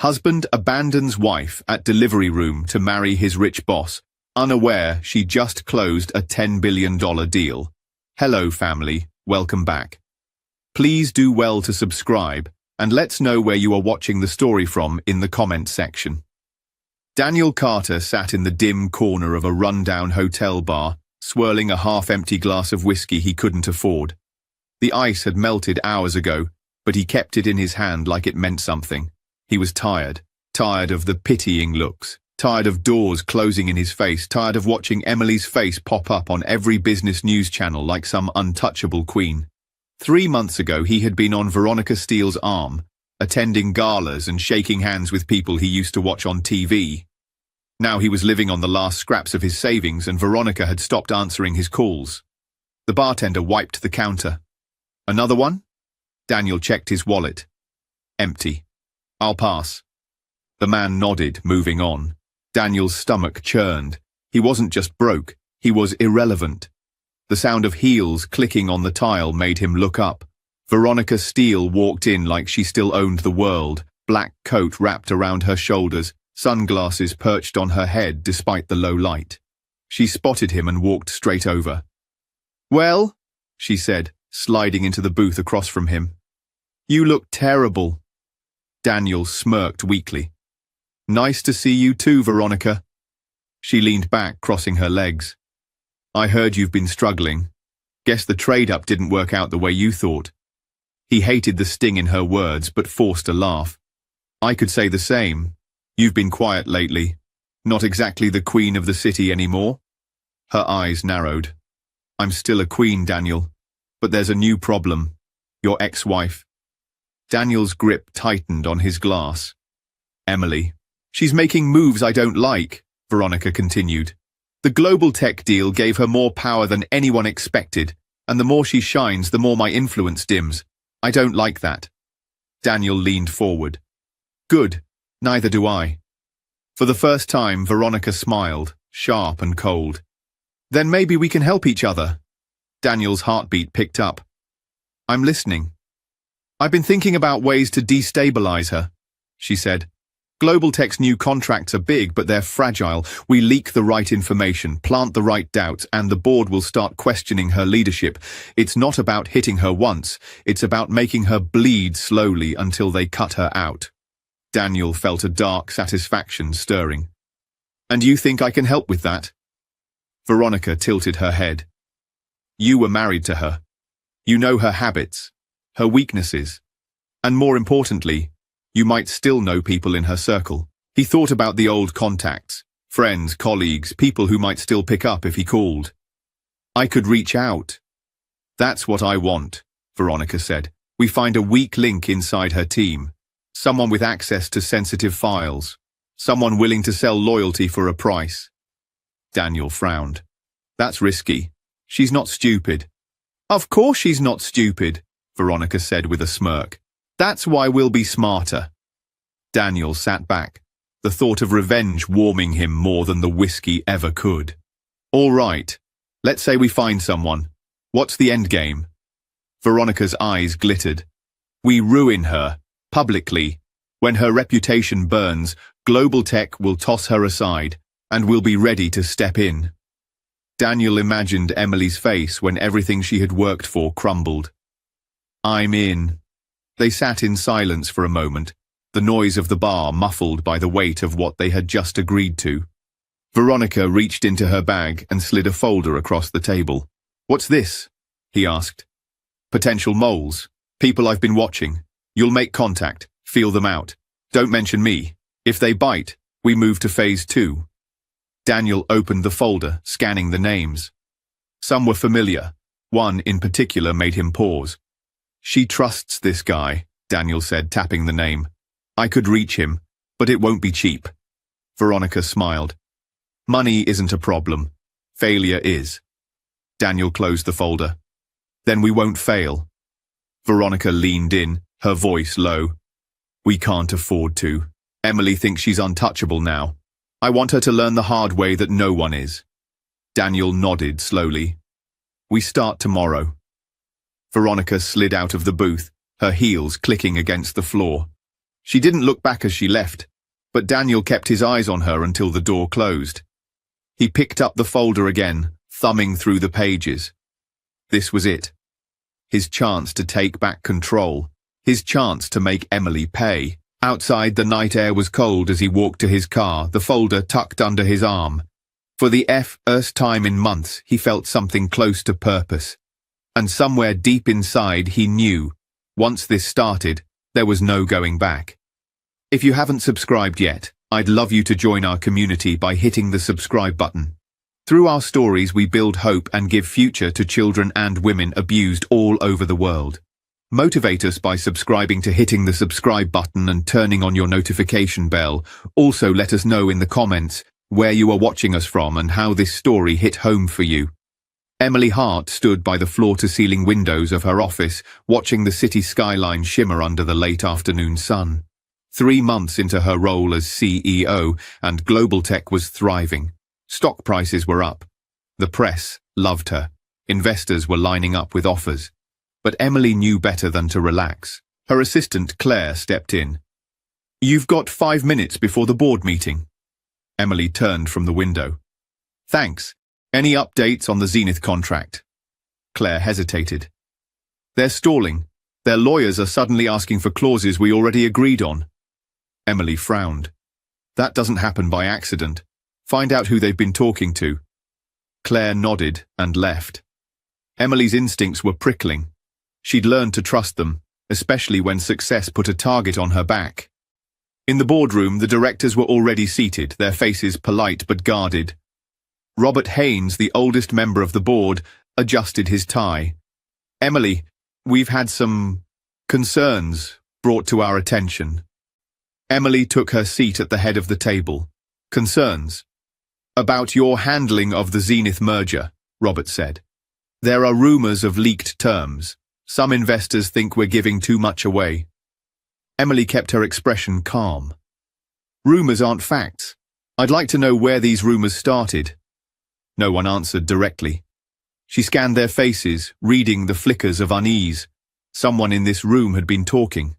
Husband abandons wife at delivery room to marry his rich boss, unaware she just closed a $10 billion deal. Hello family, welcome back. Please do well to subscribe, and let's know where you are watching the story from in the comment section. Daniel Carter sat in the dim corner of a rundown hotel bar, swirling a half-empty glass of whiskey he couldn't afford. The ice had melted hours ago, but he kept it in his hand like it meant something. He was tired of the pitying looks, tired of doors closing in his face, tired of watching Emily's face pop up on every business news channel like some untouchable queen. 3 months ago, he had been on Veronica Steele's arm, attending galas and shaking hands with people he used to watch on TV. Now he was living on the last scraps of his savings, and Veronica had stopped answering his calls. The bartender wiped the counter. Another one? Daniel checked his wallet. Empty. I'll pass. The man nodded, moving on. Daniel's stomach churned. He wasn't just broke, he was irrelevant. The sound of heels clicking on the tile made him look up. Veronica Steele walked in like she still owned the world, black coat wrapped around her shoulders, sunglasses perched on her head despite the low light. She spotted him and walked straight over. "Well," she said, sliding into the booth across from him. "You look terrible." Daniel smirked weakly. "Nice to see you too, Veronica." She leaned back, crossing her legs. "I heard you've been struggling. Guess the trade-up didn't work out the way you thought." He hated the sting in her words, but forced a laugh. "I could say the same. You've been quiet lately. Not exactly the queen of the city anymore." Her eyes narrowed. "I'm still a queen, Daniel. But there's a new problem. Your ex-wife." Daniel's grip tightened on his glass. "Emily. She's making moves I don't like," Veronica continued. "The global tech deal gave her more power than anyone expected, and the more she shines, the more my influence dims. I don't like that." Daniel leaned forward. "Good. Neither do I." For the first time, Veronica smiled, sharp and cold. "Then maybe we can help each other." Daniel's heartbeat picked up. "I'm listening." "I've been thinking about ways to destabilize her," she said. "Global Tech's new contracts are big, but they're fragile. We leak the right information, plant the right doubts, and the board will start questioning her leadership. It's not about hitting her once, it's about making her bleed slowly until they cut her out." Daniel felt a dark satisfaction stirring. "And you think I can help with that?" Veronica tilted her head. "You were married to her. You know her habits, her weaknesses, and more importantly, you might still know people in her circle." He thought about the old contacts, friends, colleagues, people who might still pick up if he called. "I could reach out." "That's what I want," Veronica said. "We find a weak link inside her team. Someone with access to sensitive files. Someone willing to sell loyalty for a price." Daniel frowned. "That's risky. She's not stupid." "Of course she's not stupid," Veronica said with a smirk. "That's why we'll be smarter." Daniel sat back, the thought of revenge warming him more than the whiskey ever could. "All right. Let's say we find someone. What's the end game?" Veronica's eyes glittered. "We ruin her. Publicly. When her reputation burns, Global Tech will toss her aside, and we'll be ready to step in." Daniel imagined Emily's face when everything she had worked for crumbled. "I'm in." They sat in silence for a moment, the noise of the bar muffled by the weight of what they had just agreed to. Veronica reached into her bag and slid a folder across the table. "What's this?" he asked. "Potential moles. People I've been watching. You'll make contact, feel them out. Don't mention me. If they bite, we move to phase 2. Daniel opened the folder, scanning the names. Some were familiar. One in particular made him pause. "She trusts this guy," Daniel said, tapping the name. "I could reach him, but it won't be cheap." Veronica smiled. "Money isn't a problem. Failure is." Daniel closed the folder. "Then we won't fail." Veronica leaned in, her voice low. "We can't afford to. Emily thinks she's untouchable now. I want her to learn the hard way that no one is." Daniel nodded slowly. "We start tomorrow." Veronica slid out of the booth, her heels clicking against the floor. She didn't look back as she left, but Daniel kept his eyes on her until the door closed. He picked up the folder again, thumbing through the pages. This was it. His chance to take back control. His chance to make Emily pay. Outside, the night air was cold as he walked to his car, the folder tucked under his arm. For the first time in months, he felt something close to purpose. And somewhere deep inside, he knew, once this started, there was no going back. If you haven't subscribed yet, I'd love you to join our community by hitting the subscribe button. Through our stories, we build hope and give future to children and women abused all over the world. Motivate us by subscribing to hitting the subscribe button and turning on your notification bell. Also, let us know in the comments where you are watching us from and how this story hit home for you. Emily Hart stood by the floor-to-ceiling windows of her office, watching the city skyline shimmer under the late afternoon sun. 3 months into her role as CEO, and Global Tech was thriving. Stock prices were up. The press loved her. Investors were lining up with offers. But Emily knew better than to relax. Her assistant, Claire, stepped in. "You've got 5 minutes before the board meeting." Emily turned from the window. "Thanks. Any updates on the Zenith contract?" Claire hesitated. "They're stalling. Their lawyers are suddenly asking for clauses we already agreed on." Emily frowned. "That doesn't happen by accident. Find out who they've been talking to." Claire nodded and left. Emily's instincts were prickling. She'd learned to trust them, especially when success put a target on her back. In the boardroom, the directors were already seated, their faces polite but guarded. Robert Haynes, the oldest member of the board, adjusted his tie. "Emily, we've had some concerns brought to our attention." Emily took her seat at the head of the table. "Concerns? About your handling of the Zenith merger," Robert said. "There are rumors of leaked terms. Some investors think we're giving too much away." Emily kept her expression calm. "Rumors aren't facts. I'd like to know where these rumors started." No one answered directly. She scanned their faces, reading the flickers of unease. Someone in this room had been talking.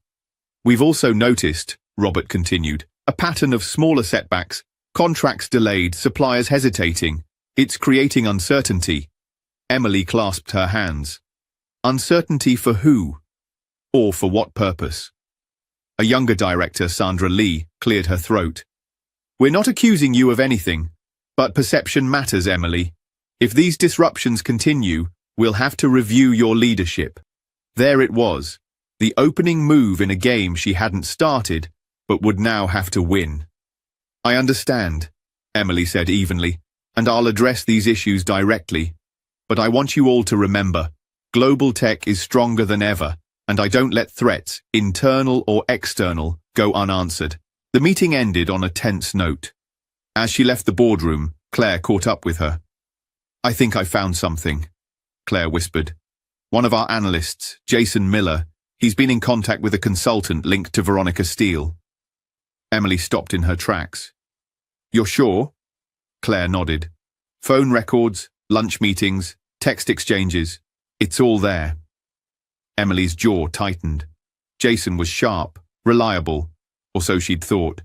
"We've also noticed," Robert continued, "a pattern of smaller setbacks, contracts delayed, suppliers hesitating. It's creating uncertainty." Emily clasped her hands. "Uncertainty for who? Or for what purpose?" A younger director, Sandra Lee, cleared her throat. "We're not accusing you of anything, but perception matters, Emily. If these disruptions continue, we'll have to review your leadership." There it was, the opening move in a game she hadn't started, but would now have to win. "I understand," Emily said evenly, "and I'll address these issues directly. But I want you all to remember, Global Tech is stronger than ever, and I don't let threats, internal or external, go unanswered." The meeting ended on a tense note. As she left the boardroom, Claire caught up with her. "I think I found something," Claire whispered. "One of our analysts, Jason Miller, he's been in contact with a consultant linked to Veronica Steele." Emily stopped in her tracks. "You're sure?" Claire nodded. "Phone records, lunch meetings, text exchanges. It's all there." Emily's jaw tightened. Jason was sharp, reliable, or so she'd thought.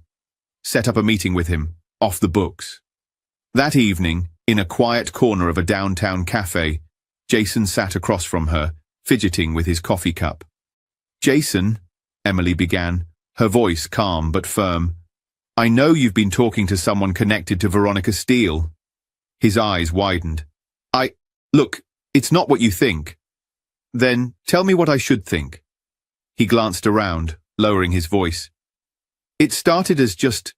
Set up a meeting with him, off the books. That evening, in a quiet corner of a downtown cafe, Jason sat across from her, fidgeting with his coffee cup. "Jason," Emily began, her voice calm but firm, "I know you've been talking to someone connected to Veronica Steele." His eyes widened. Look, it's not what you think." "Then tell me what I should think." He glanced around, lowering his voice. "It started as just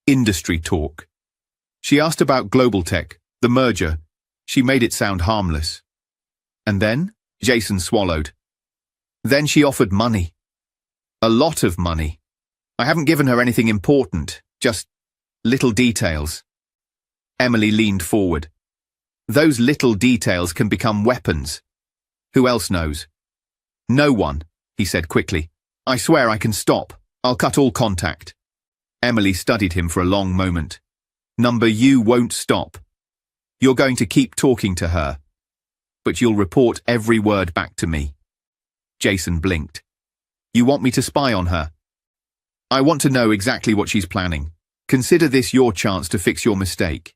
industry talk. She asked about Global Tech, the merger. She made it sound harmless. And then?" Jason swallowed. "Then she offered money. A lot of money. I haven't given her anything important, just little details." Emily leaned forward. "Those little details can become weapons. Who else knows?" "No one," he said quickly. "I swear I can stop. I'll cut all contact." Emily studied him for a long moment. "You won't stop. You're going to keep talking to her. But you'll report every word back to me." Jason blinked. "You want me to spy on her?" I want to know exactly what she's planning. Consider this your chance to fix your mistake.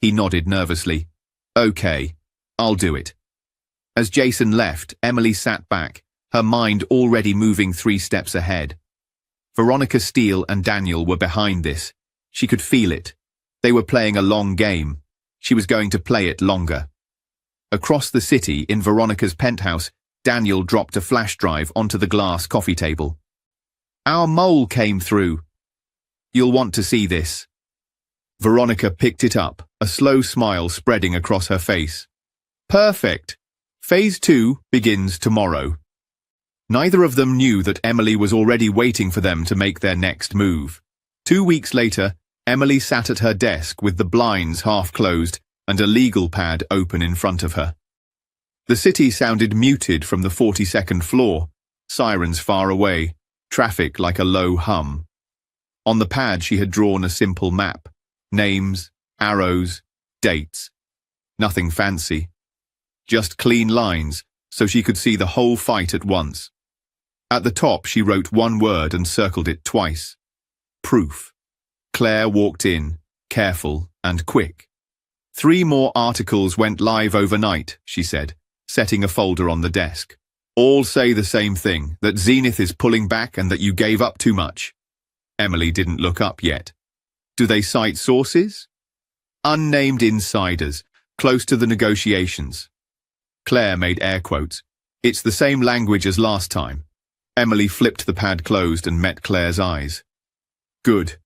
He nodded nervously. Okay, I'll do it. As Jason left, Emily sat back, her mind already moving 3 steps ahead. Veronica Steele and Daniel were behind this. She could feel it. They were playing a long game. She was going to play it longer. Across the city, in Veronica's penthouse, Daniel dropped a flash drive onto the glass coffee table. Our mole came through. You'll want to see this. Veronica picked it up, a slow smile spreading across her face. Perfect. Phase 2 begins tomorrow. Neither of them knew that Emily was already waiting for them to make their next move. 2 weeks later, Emily sat at her desk with the blinds half closed and a legal pad open in front of her. The city sounded muted from the 42nd floor, sirens far away, traffic like a low hum. On the pad she had drawn a simple map, names, arrows, dates. Nothing fancy. Just clean lines, so she could see the whole fight at once. At the top she wrote one word and circled it twice. Proof. Claire walked in, careful and quick. 3 more articles went live overnight, she said, setting a folder on the desk. All say the same thing, that Zenith is pulling back and that you gave up too much. Emily didn't look up yet. Do they cite sources? Unnamed insiders, close to the negotiations. Claire made air quotes. It's the same language as last time. Emily flipped the pad closed and met Claire's eyes. Good.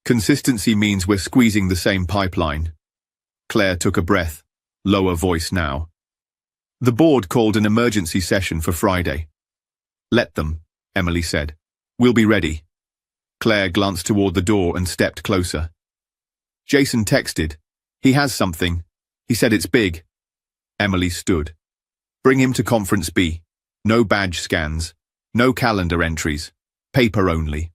Consistency means we're squeezing the same pipeline. Claire took a breath, lower voice now. The board called an emergency session for Friday. Let them, Emily said. We'll be ready. Claire glanced toward the door and stepped closer. Jason texted. He has something. He said it's big. Emily stood. Bring him to Conference B. No badge scans. No calendar entries. Paper only.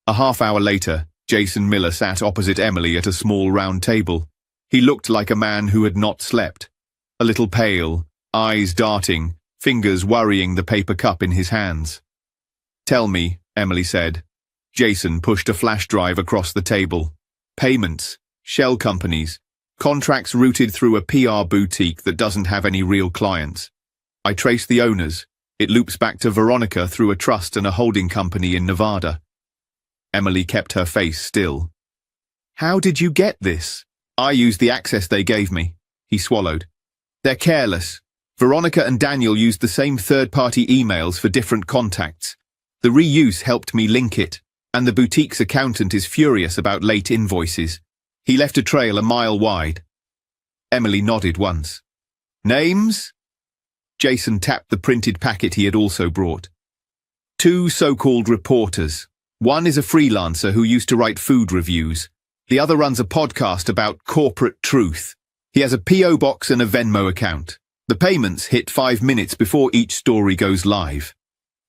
A half-hour later, Jason Miller sat opposite Emily at a small round table. He looked like a man who had not slept. A little pale, eyes darting, fingers worrying the paper cup in his hands. Tell me, Emily said. Jason pushed a flash drive across the table. Payments, shell companies, contracts routed through a PR boutique that doesn't have any real clients. I traced the owners. It loops back to Veronica through a trust and a holding company in Nevada. Emily kept her face still. How did you get this? I used the access they gave me. He swallowed. They're careless. Veronica and Daniel used the same third-party emails for different contacts. The reuse helped me link it, and the boutique's accountant is furious about late invoices. He left a trail a mile wide. Emily nodded once. Names? Jason tapped the printed packet he had also brought. 2 so-called reporters. One is a freelancer who used to write food reviews. The other runs a podcast about corporate truth. He has a P.O. box and a Venmo account. The payments hit 5 minutes before each story goes live.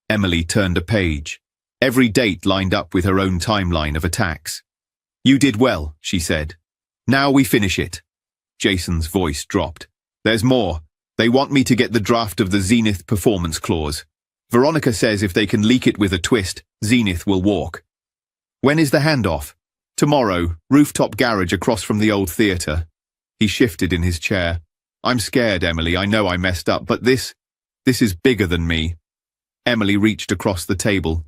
Emily turned a page. Every date lined up with her own timeline of attacks. You did well, she said. Now we finish it. Jason's voice dropped. There's more. They want me to get the draft of the Zenith performance clause. Veronica says if they can leak it with a twist, Zenith will walk. When is the handoff? Tomorrow, rooftop garage across from the old theatre. He shifted in his chair. I'm scared, Emily. I know I messed up, but this is bigger than me. Emily reached across the table.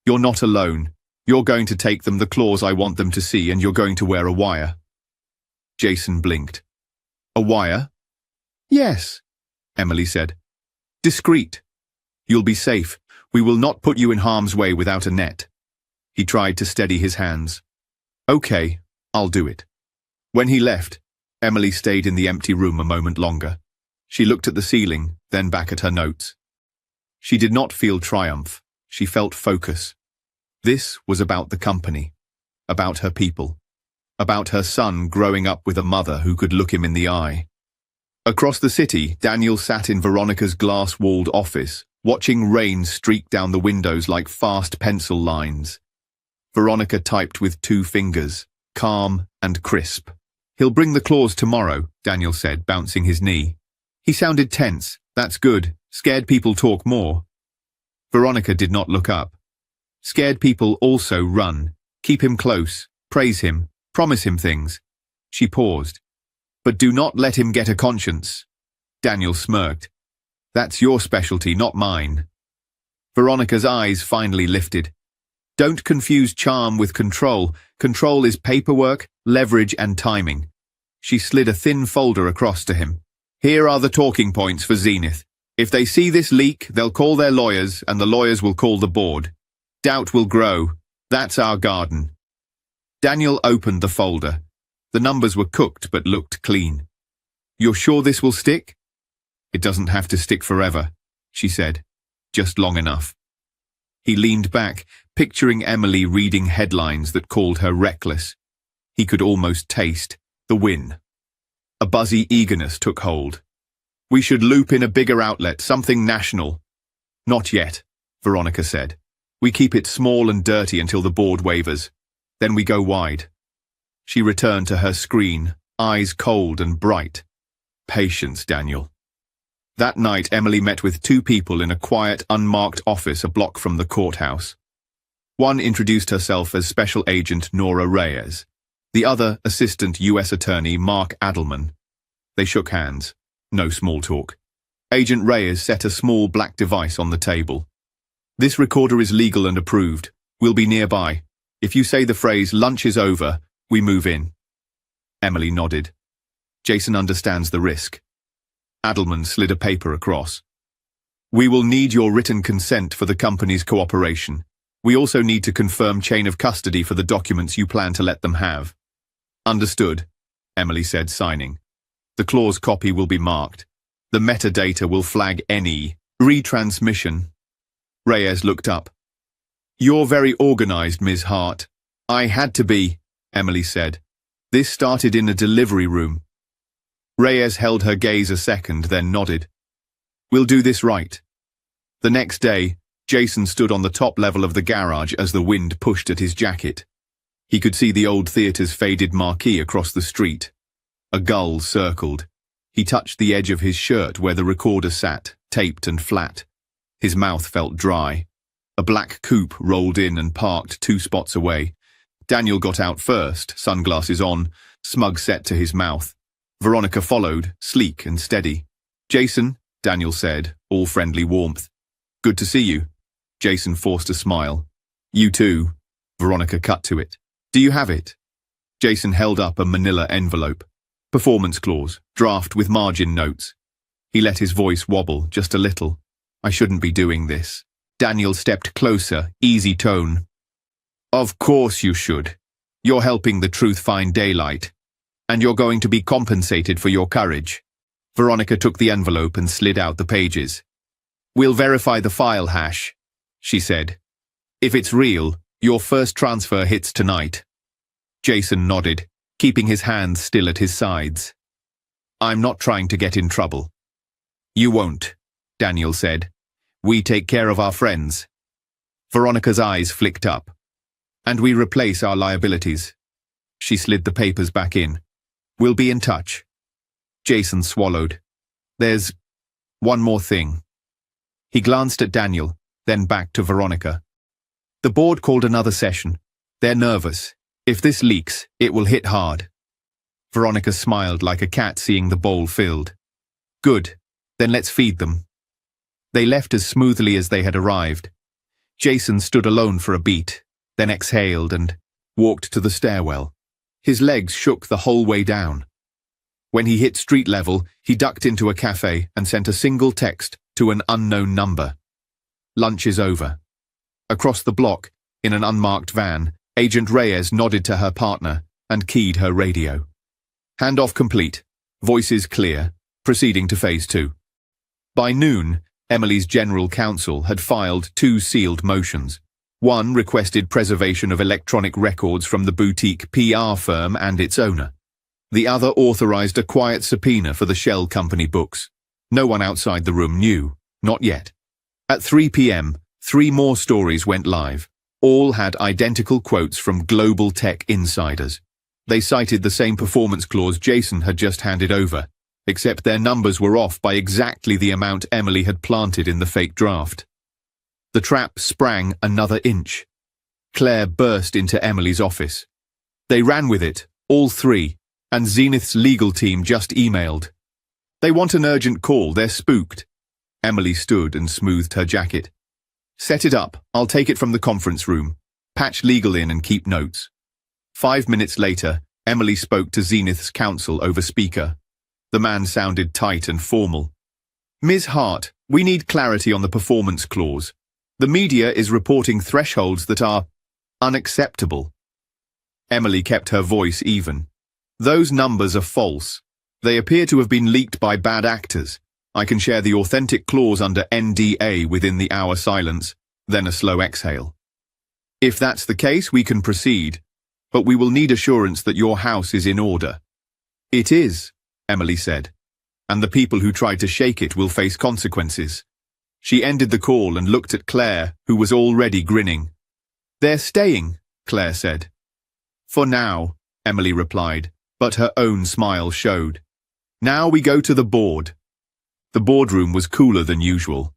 You're not alone. You're going to take them the clause I want them to see, and you're going to wear a wire. Jason blinked. A wire? Yes, Emily said. Discreet. You'll be safe. We will not put you in harm's way without a net. He tried to steady his hands. Okay, I'll do it. When he left, Emily stayed in the empty room a moment longer. She looked at the ceiling, then back at her notes. She did not feel triumph. She felt focus. This was about the company, about her people, about her son growing up with a mother who could look him in the eye. Across the city, Daniel sat in Veronica's glass-walled office, watching rain streak down the windows like fast pencil lines. Veronica typed with 2 fingers, calm and crisp. He'll bring the clause tomorrow, Daniel said, bouncing his knee. He sounded tense. That's good. Scared people talk more. Veronica did not look up. Scared people also run. Keep him close, praise him, promise him things. She paused. But do not let him get a conscience. Daniel smirked. That's your specialty, not mine. Veronica's eyes finally lifted. Don't confuse charm with control. Control is paperwork, leverage, and timing. She slid a thin folder across to him. Here are the talking points for Zenith. If they see this leak, they'll call their lawyers, and the lawyers will call the board. Doubt will grow. That's our garden. Daniel opened the folder. The numbers were cooked but looked clean. You're sure this will stick? It doesn't have to stick forever, she said. Just long enough. He leaned back, picturing Emily reading headlines that called her reckless. He could almost taste the win. A buzzy eagerness took hold. We should loop in a bigger outlet, something national. Not yet, Veronica said. We keep it small and dirty until the board wavers. Then we go wide. She returned to her screen, eyes cold and bright. Patience, Daniel. That night, Emily met with two people in a quiet, unmarked office a block from the courthouse. One introduced herself as Special Agent Nora Reyes. The other, Assistant U.S. Attorney Mark Adelman. They shook hands. No small talk. Agent Reyes set a small black device on the table. This recorder is legal and approved. We'll be nearby. If you say the phrase, lunch is over, we move in. Emily nodded. Jason understands the risk. Adelman slid a paper across. We will need your written consent for the company's cooperation. We also need to confirm chain of custody for the documents you plan to let them have. Understood, Emily said, signing. The clause copy will be marked. The metadata will flag any retransmission. Reyes looked up. You're very organized, Ms. Hart. I had to be, Emily said. This started in a delivery room. Reyes held her gaze a second, then nodded. We'll do this right. The next day, Jason stood on the top level of the garage as the wind pushed at his jacket. He could see the old theater's faded marquee across the street. A gull circled. He touched the edge of his shirt where the recorder sat, taped and flat. His mouth felt dry. A black coupe rolled in and parked 2 spots away. Daniel got out first, sunglasses on, smug set to his mouth. Veronica followed, sleek and steady. Jason, Daniel said, all friendly warmth. Good to see you. Jason forced a smile. You too. Veronica cut to it. Do you have it? Jason held up a manila envelope. Performance clause, draft with margin notes. He let his voice wobble just a little. I shouldn't be doing this. Daniel stepped closer, easy tone. Of course you should. You're helping the truth find daylight. And you're going to be compensated for your courage. Veronica took the envelope and slid out the pages. We'll verify the file hash, she said. If it's real, your first transfer hits tonight. Jason nodded, keeping his hands still at his sides. I'm not trying to get in trouble. You won't, Daniel said. We take care of our friends. Veronica's eyes flicked up. And we replace our liabilities. She slid the papers back in. We'll be in touch. Jason swallowed. There's one more thing. He glanced at Daniel, then back to Veronica. The board called another session. They're nervous. If this leaks, it will hit hard. Veronica smiled like a cat seeing the bowl filled. Good. Then let's feed them. They left as smoothly as they had arrived. Jason stood alone for a beat, then exhaled and walked to the stairwell. His legs shook the whole way down. When he hit street level, he ducked into a cafe and sent a single text to an unknown number. Lunch is over. Across the block, in an unmarked van, Agent Reyes nodded to her partner and keyed her radio. Handoff complete. Voices clear. Proceeding to phase 2. By noon, Emily's general counsel had filed 2 sealed motions. One requested preservation of electronic records from the boutique PR firm and its owner. The other authorized a quiet subpoena for the shell company books. No one outside the room knew, not yet. At 3 p.m., 3 more stories went live. All had identical quotes from global tech insiders. They cited the same performance clause Jason had just handed over, except their numbers were off by exactly the amount Emily had planted in the fake draft. The trap sprang another inch. Claire burst into Emily's office. They ran with it, all three, and Zenith's legal team just emailed. They want an urgent call, they're spooked. Emily stood and smoothed her jacket. Set it up, I'll take it from the conference room. Patch legal in and keep notes. 5 minutes later, Emily spoke to Zenith's counsel over speaker. The man sounded tight and formal. Ms. Hart, we need clarity on the performance clause. The media is reporting thresholds that are unacceptable. Emily kept her voice even. Those numbers are false. They appear to have been leaked by bad actors. I can share the authentic clause under NDA within the hour silence, then a slow exhale. If that's the case, we can proceed, but we will need assurance that your house is in order. It is, Emily said, and the people who try to shake it will face consequences. She ended the call and looked at Claire, who was already grinning. They're staying, Claire said. For now, Emily replied, but her own smile showed. Now we go to the board. The boardroom was cooler than usual.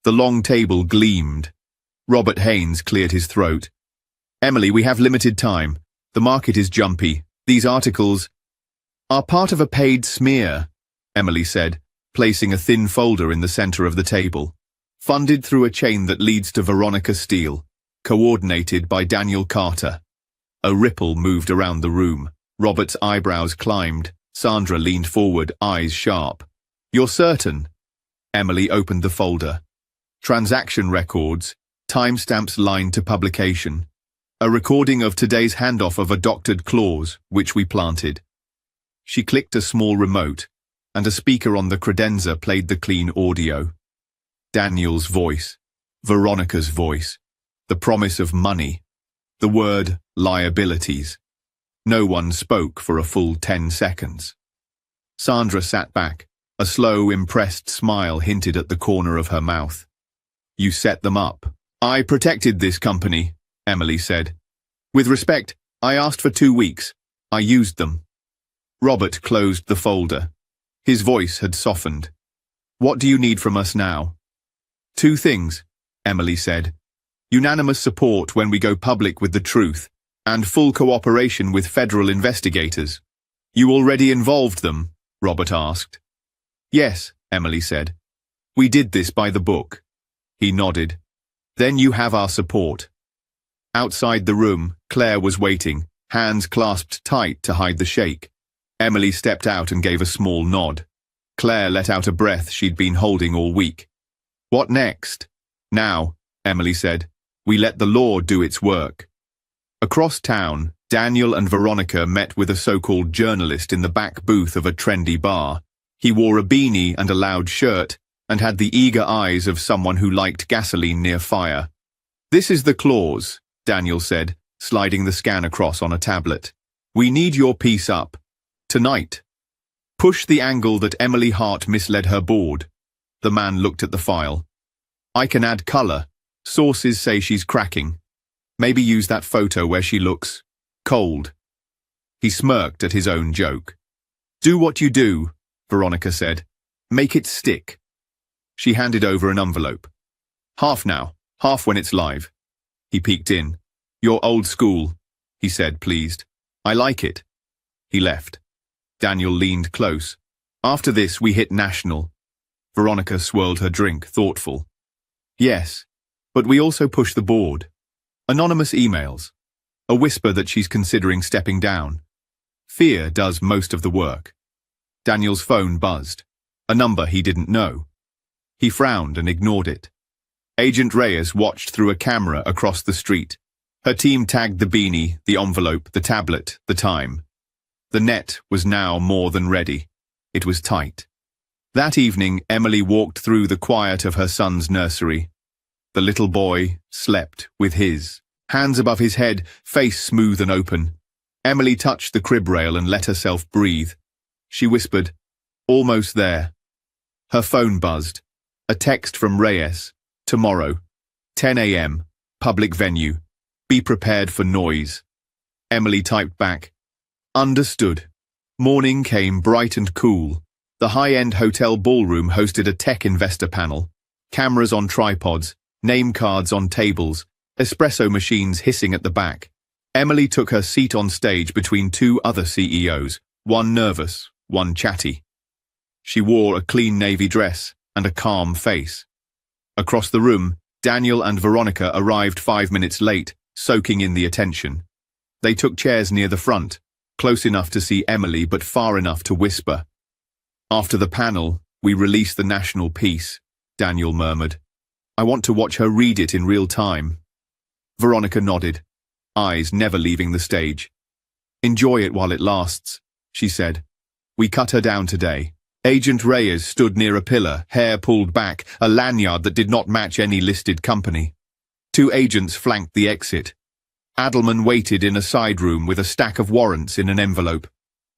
The long table gleamed. Robert Haynes cleared his throat. Emily, we have limited time. The market is jumpy. These articles are part of a paid smear, Emily said, placing a thin folder in the center of the table. Funded through a chain that leads to Veronica Steele. Coordinated by Daniel Carter. A ripple moved around the room. Robert's eyebrows climbed. Sandra leaned forward, eyes sharp. You're certain? Emily opened the folder. Transaction records, timestamps lined to publication. A recording of today's handoff of a doctored clause, which we planted. She clicked a small remote, and a speaker on the credenza played the clean audio. Daniel's voice. Veronica's voice. The promise of money. The word liabilities. No one spoke for a full 10 seconds. Sandra sat back. A slow, impressed smile hinted at the corner of her mouth. You set them up. I protected this company, Emily said. With respect, I asked for 2 weeks. I used them. Robert closed the folder. His voice had softened. What do you need from us now? 2 things, Emily said. Unanimous support when we go public with the truth, and full cooperation with federal investigators. You already involved them? Robert asked. Yes, Emily said. We did this by the book. He nodded. Then you have our support. Outside the room, Claire was waiting, hands clasped tight to hide the shake. Emily stepped out and gave a small nod. Claire let out a breath she'd been holding all week. What next? Now, Emily said, we let the law do its work. Across town, Daniel and Veronica met with a so-called journalist in the back booth of a trendy bar. He wore a beanie and a loud shirt, and had the eager eyes of someone who liked gasoline near fire. This is the clause, Daniel said, sliding the scan across on a tablet. We need your piece up. Tonight. Push the angle that Emily Hart misled her board. The man looked at the file. I can add color. Sources say she's cracking. Maybe use that photo where she looks cold. He smirked at his own joke. Do what you do, Veronica said. Make it stick. She handed over an envelope. Half now, half when it's live. He peeked in. You're old school, he said, pleased. I like it. He left. Daniel leaned close. After this, we hit national. Veronica swirled her drink, thoughtful. Yes, but we also push the board. Anonymous emails. A whisper that she's considering stepping down. Fear does most of the work. Daniel's phone buzzed. A number he didn't know. He frowned and ignored it. Agent Reyes watched through a camera across the street. Her team tagged the beanie, the envelope, the tablet, the time. The net was now more than ready. It was tight. That evening, Emily walked through the quiet of her son's nursery. The little boy slept with his hands above his head, face smooth and open. Emily touched the crib rail and let herself breathe. She whispered, almost there. Her phone buzzed. A text from Reyes. Tomorrow, 10 a.m., public venue. Be prepared for noise. Emily typed back. Understood. Morning came bright and cool. The high-end hotel ballroom hosted a tech investor panel. Cameras on tripods, name cards on tables, espresso machines hissing at the back. Emily took her seat on stage between two other CEOs, one nervous, one chatty. She wore a clean navy dress and a calm face. Across the room, Daniel and Veronica arrived 5 minutes late, soaking in the attention. They took chairs near the front, close enough to see Emily but far enough to whisper. "After the panel, we release the national piece," Daniel murmured. "I want to watch her read it in real time." Veronica nodded, eyes never leaving the stage. "Enjoy it while it lasts," she said. "We cut her down today." Agent Reyes stood near a pillar, hair pulled back, a lanyard that did not match any listed company. 2 agents flanked the exit. Adelman waited in a side room with a stack of warrants in an envelope.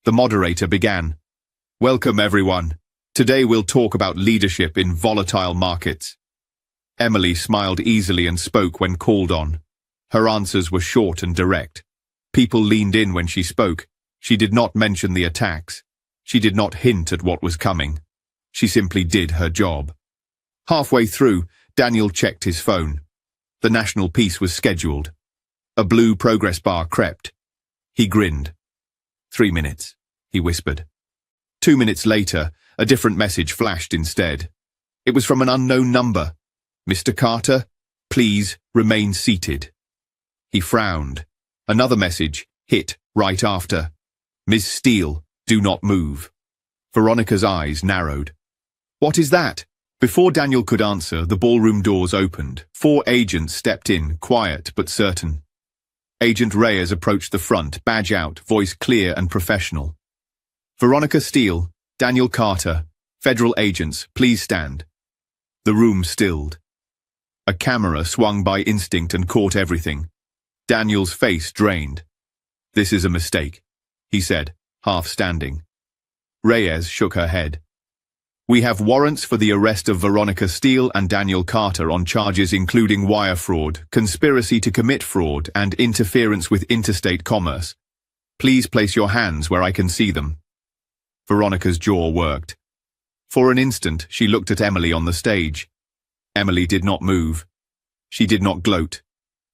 The moderator began. "Welcome, everyone. Today we'll talk about leadership in volatile markets." Emily smiled easily and spoke when called on. Her answers were short and direct. People leaned in when she spoke. She did not mention the attacks. She did not hint at what was coming. She simply did her job. Halfway through, Daniel checked his phone. The national piece was scheduled. A blue progress bar crept. He grinned. 3 minutes, he whispered. 2 minutes later, a different message flashed instead. It was from an unknown number. "Mr. Carter, please remain seated." He frowned. Another message hit right after. "Ms. Steele, do not move." Veronica's eyes narrowed. "What is that?" Before Daniel could answer, the ballroom doors opened. 4 agents stepped in, quiet but certain. Agent Reyes approached the front, badge out, voice clear and professional. "Veronica Steele, Daniel Carter, federal agents, please stand." The room stilled. A camera swung by instinct and caught everything. Daniel's face drained. "This is a mistake," he said, half standing. Reyes shook her head. "We have warrants for the arrest of Veronica Steele and Daniel Carter on charges including wire fraud, conspiracy to commit fraud, and interference with interstate commerce. Please place your hands where I can see them." Veronica's jaw worked. For an instant, she looked at Emily on the stage. Emily did not move. She did not gloat.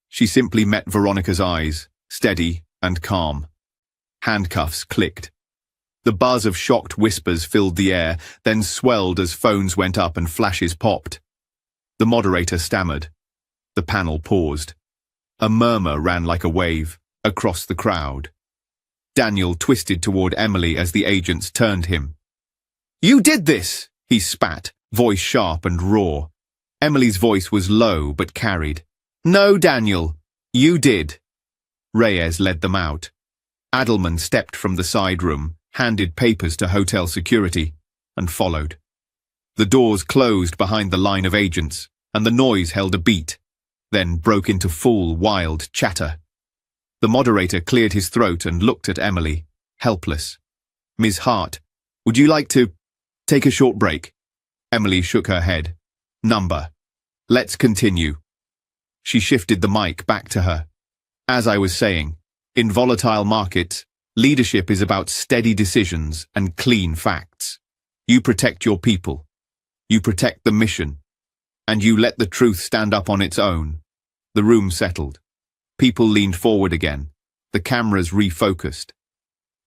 She simply met Veronica's eyes, steady and calm. Handcuffs clicked. The buzz of shocked whispers filled the air, then swelled as phones went up and flashes popped. The moderator stammered. The panel paused. A murmur ran like a wave across the crowd. Daniel twisted toward Emily as the agents turned him. "You did this!" he spat, voice sharp and raw. Emily's voice was low but carried. "No, Daniel, you did." Reyes led them out. Adelman stepped from the side room, handed papers to hotel security, and followed. The doors closed behind the line of agents, and the noise held a beat, then broke into full, wild chatter. The moderator cleared his throat and looked at Emily, helpless. "Ms. Hart, would you like to take a short break?" Emily shook her head. "Number. Let's continue." She shifted the mic back to her. "As I was saying, in volatile markets, leadership is about steady decisions and clean facts. You protect your people. You protect the mission. And you let the truth stand up on its own." The room settled. People leaned forward again. The cameras refocused.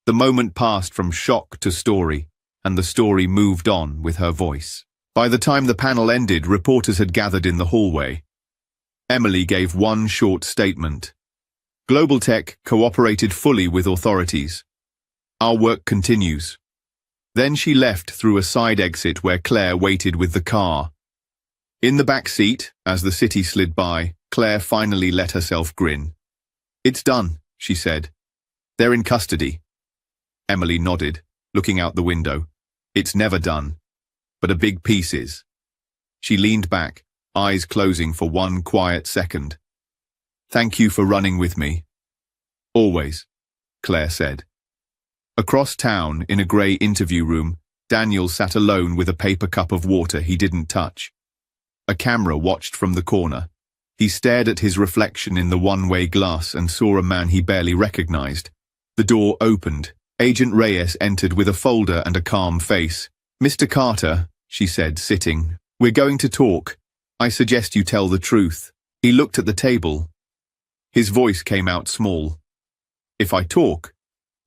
The moment passed from shock to story, and the story moved on with her voice. By the time the panel ended, reporters had gathered in the hallway. Emily gave one short statement. "Global Tech cooperated fully with authorities. Our work continues." Then she left through a side exit where Claire waited with the car. In the back seat, as the city slid by, Claire finally let herself grin. "It's done," she said. "They're in custody." Emily nodded, looking out the window. "It's never done. But a big piece is." She leaned back, eyes closing for one quiet second. "Thank you for running with me." "Always," Claire said. Across town, in a grey interview room, Daniel sat alone with a paper cup of water he didn't touch. A camera watched from the corner. He stared at his reflection in the one-way glass and saw a man he barely recognized. The door opened. Agent Reyes entered with a folder and a calm face. "Mr. Carter," she said, sitting, "we're going to talk. I suggest you tell the truth." He looked at the table, His voice came out small. If I talk,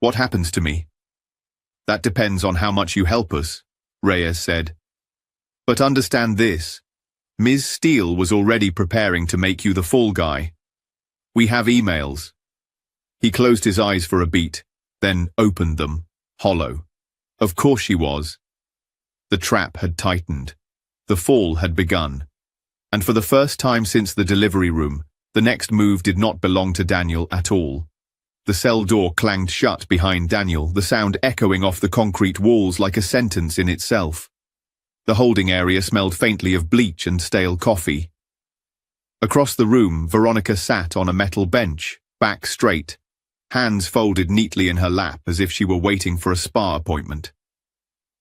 what happens to me? That depends on how much you help us, Reyes said. But understand this. Ms. Steele was already preparing to make you the fall guy. We have emails. He closed his eyes for a beat, then opened them, hollow. Of course she was. The trap had tightened. The fall had begun. And for the first time since the delivery room, the next move did not belong to Daniel at all. The cell door clanged shut behind Daniel, the sound echoing off the concrete walls like a sentence in itself. The holding area smelled faintly of bleach and stale coffee. Across the room, Veronica sat on a metal bench, back straight, hands folded neatly in her lap as if she were waiting for a spa appointment.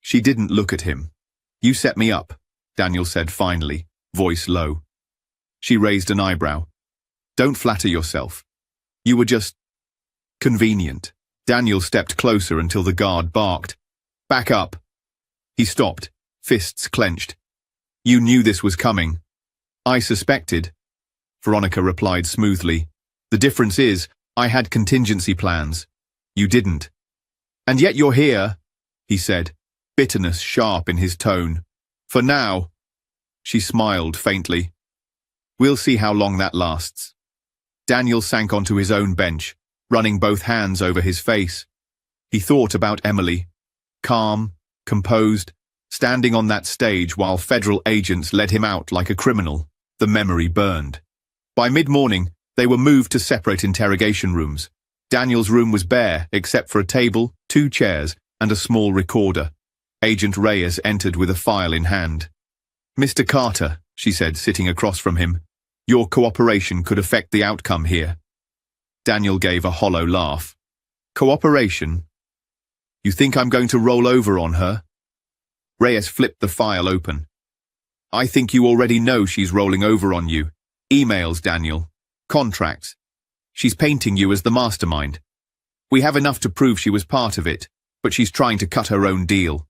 She didn't look at him. You set me up, Daniel said finally, voice low. She raised an eyebrow. Don't flatter yourself. You were just convenient. Daniel stepped closer until the guard barked. Back up. He stopped, fists clenched. You knew this was coming. I suspected, Veronica replied smoothly. The difference is, I had contingency plans. You didn't. And yet you're here, he said, bitterness sharp in his tone. For now. She smiled faintly. We'll see how long that lasts. Daniel sank onto his own bench, running both hands over his face. He thought about Emily, calm, composed, standing on that stage while federal agents led him out like a criminal. The memory burned. By mid-morning, they were moved to separate interrogation rooms. Daniel's room was bare, except for a table, 2 chairs, and a small recorder. Agent Reyes entered with a file in hand. Mr. Carter, she said, sitting across from him, your cooperation could affect the outcome here. Daniel gave a hollow laugh. Cooperation? You think I'm going to roll over on her? Reyes flipped the file open. I think you already know she's rolling over on you. Emails, Daniel. Contracts. She's painting you as the mastermind. We have enough to prove she was part of it, but she's trying to cut her own deal.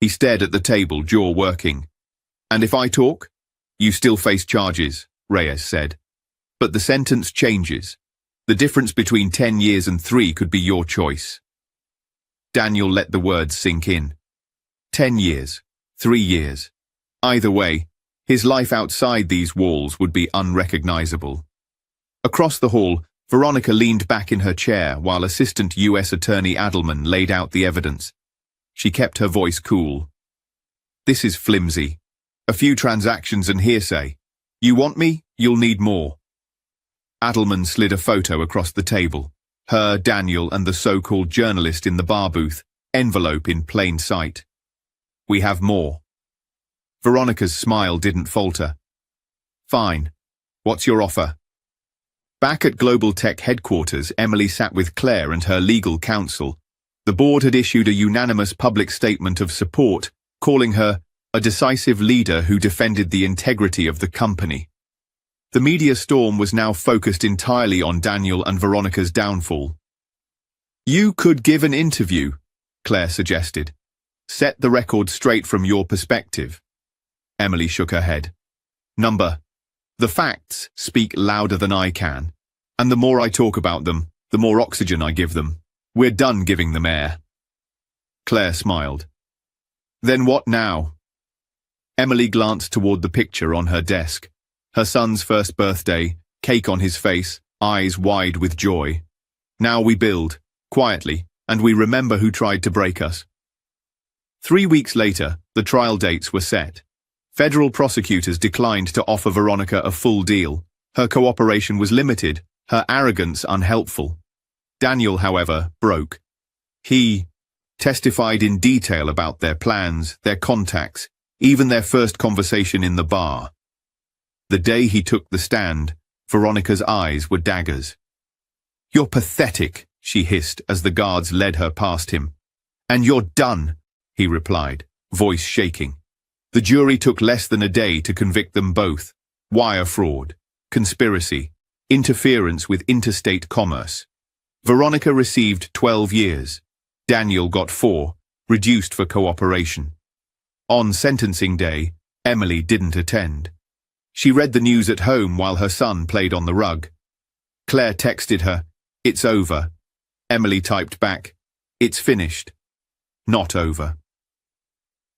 He stared at the table, jaw working. And if I talk? You still face charges, Reyes said. But the sentence changes. The difference between 10 years and 3 could be your choice. Daniel let the words sink in. 10 years, 3 years. Either way, his life outside these walls would be unrecognizable. Across the hall, Veronica leaned back in her chair while Assistant U.S. Attorney Adelman laid out the evidence. She kept her voice cool. This is flimsy. A few transactions and hearsay. You want me? You'll need more. Adelman slid a photo across the table. Her, Daniel, and the so-called journalist in the bar booth, envelope in plain sight. We have more. Veronica's smile didn't falter. Fine. What's your offer? Back at Global Tech headquarters, Emily sat with Claire and her legal counsel. The board had issued a unanimous public statement of support, calling her a decisive leader who defended the integrity of the company. The media storm was now focused entirely on Daniel and Veronica's downfall. You could give an interview, Claire suggested. Set the record straight from your perspective. Emily shook her head. The facts speak louder than I can, and the more I talk about them, the more oxygen I give them. We're done giving them air. Claire smiled. Then what now? Emily glanced toward the picture on her desk. Her son's first birthday, cake on his face, eyes wide with joy. Now we build, quietly, and we remember who tried to break us. 3 weeks later, the trial dates were set. Federal prosecutors declined to offer Veronica a full deal. Her cooperation was limited, her arrogance unhelpful. Daniel, however, broke. He testified in detail about their plans, their contacts, even their first conversation in the bar. The day he took the stand, Veronica's eyes were daggers. You're pathetic, she hissed as the guards led her past him. And you're done, he replied, voice shaking. The jury took less than a day to convict them both. Wire fraud, conspiracy, interference with interstate commerce. Veronica received 12 years. Daniel got 4, reduced for cooperation. On sentencing day, Emily didn't attend. She read the news at home while her son played on the rug. Claire texted her, "It's over." Emily typed back, "It's finished." Not over.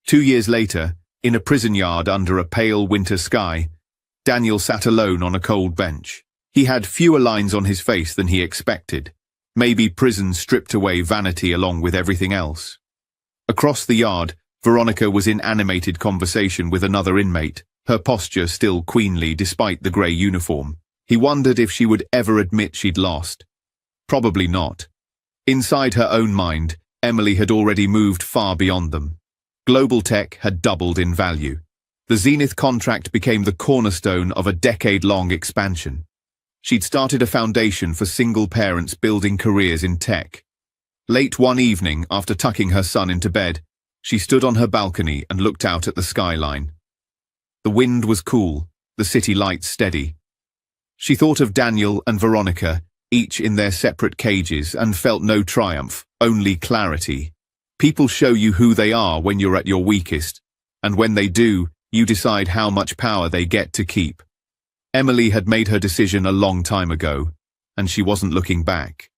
2 years later, in a prison yard under a pale winter sky, Daniel sat alone on a cold bench. He had fewer lines on his face than he expected. Maybe prison stripped away vanity along with everything else. Across the yard, Veronica was in animated conversation with another inmate, her posture still queenly despite the grey uniform. He wondered if she would ever admit she'd lost. Probably not. Inside her own mind, Emily had already moved far beyond them. Global tech had doubled in value. The Zenith contract became the cornerstone of a decade-long expansion. She'd started a foundation for single parents building careers in tech. Late one evening, after tucking her son into bed, she stood on her balcony and looked out at the skyline. The wind was cool, the city lights steady. She thought of Daniel and Veronica, each in their separate cages, and felt no triumph, only clarity. People show you who they are when you're at your weakest, and when they do, you decide how much power they get to keep. Emily had made her decision a long time ago, and she wasn't looking back.